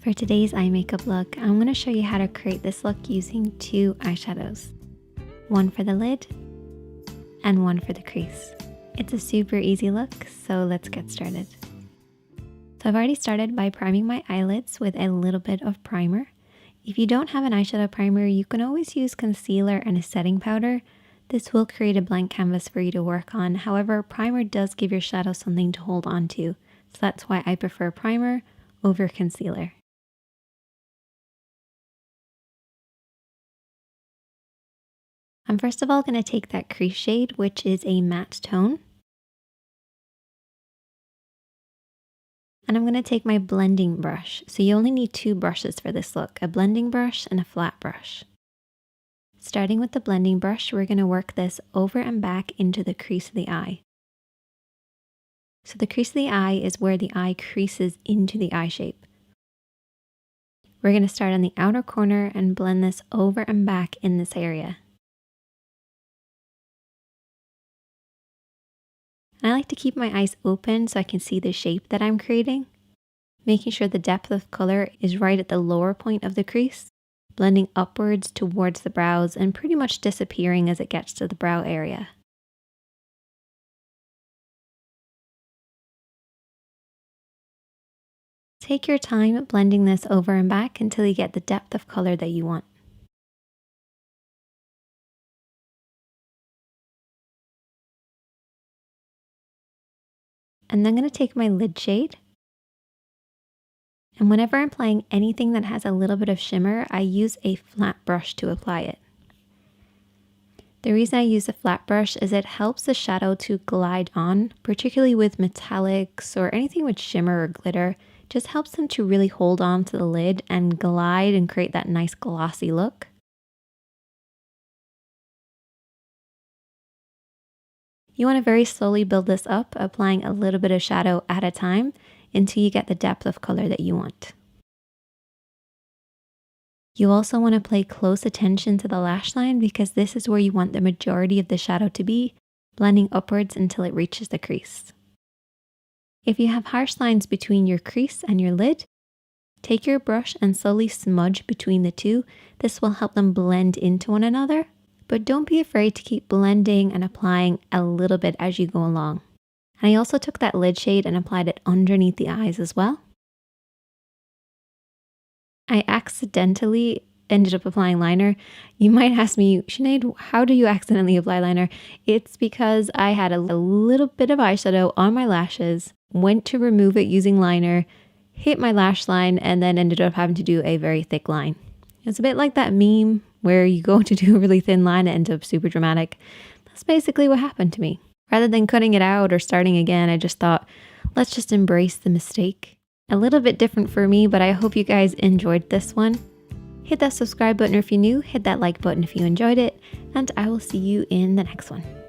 For today's eye makeup look, I'm going to show you how to create this look using two eyeshadows. One for the lid and one for the crease. It's a super easy look, so let's get started. So I've already started by priming my eyelids with a little bit of primer. If you don't have an eyeshadow primer, you can always use concealer and a setting powder. This will create a blank canvas for you to work on. However, primer does give your shadow something to hold on to, so that's why I prefer primer over concealer. I'm first of all going to take that crease shade, which is a matte tone. And I'm going to take my blending brush. So you only need two brushes for this look, a blending brush and a flat brush. Starting with the blending brush, we're going to work this over and back into the crease of the eye. So the crease of the eye is where the eye creases into the eye shape. We're going to start on the outer corner and blend this over and back in this area. And I like to keep my eyes open so I can see the shape that I'm creating, making sure the depth of color is right at the lower point of the crease, blending upwards towards the brows and pretty much disappearing as it gets to the brow area. Take your time blending this over and back until you get the depth of color that you want. And then I'm going to take my lid shade. And whenever I'm applying anything that has a little bit of shimmer, I use a flat brush to apply it. The reason I use a flat brush is it helps the shadow to glide on, particularly with metallics or anything with shimmer or glitter. It just helps them to really hold on to the lid and glide and create that nice glossy look. You want to very slowly build this up, applying a little bit of shadow at a time until you get the depth of color that you want. You also want to pay close attention to the lash line because this is where you want the majority of the shadow to be, blending upwards until it reaches the crease. If you have harsh lines between your crease and your lid, take your brush and slowly smudge between the two. This will help them blend into one another. But don't be afraid to keep blending and applying a little bit as you go along. And I also took that lid shade and applied it underneath the eyes as well. I accidentally ended up applying liner. You might ask me, Sinead, how do you accidentally apply liner? It's because I had a little bit of eyeshadow on my lashes, went to remove it using liner, hit my lash line, and then ended up having to do a very thick line. It's a bit like that meme where you go to do a really thin line, it ends up super dramatic. That's basically what happened to me. Rather than cutting it out or starting again, I just thought, let's just embrace the mistake. A little bit different for me, but I hope you guys enjoyed this one. Hit that subscribe button if you're new, hit that like button if you enjoyed it, and I will see you in the next one.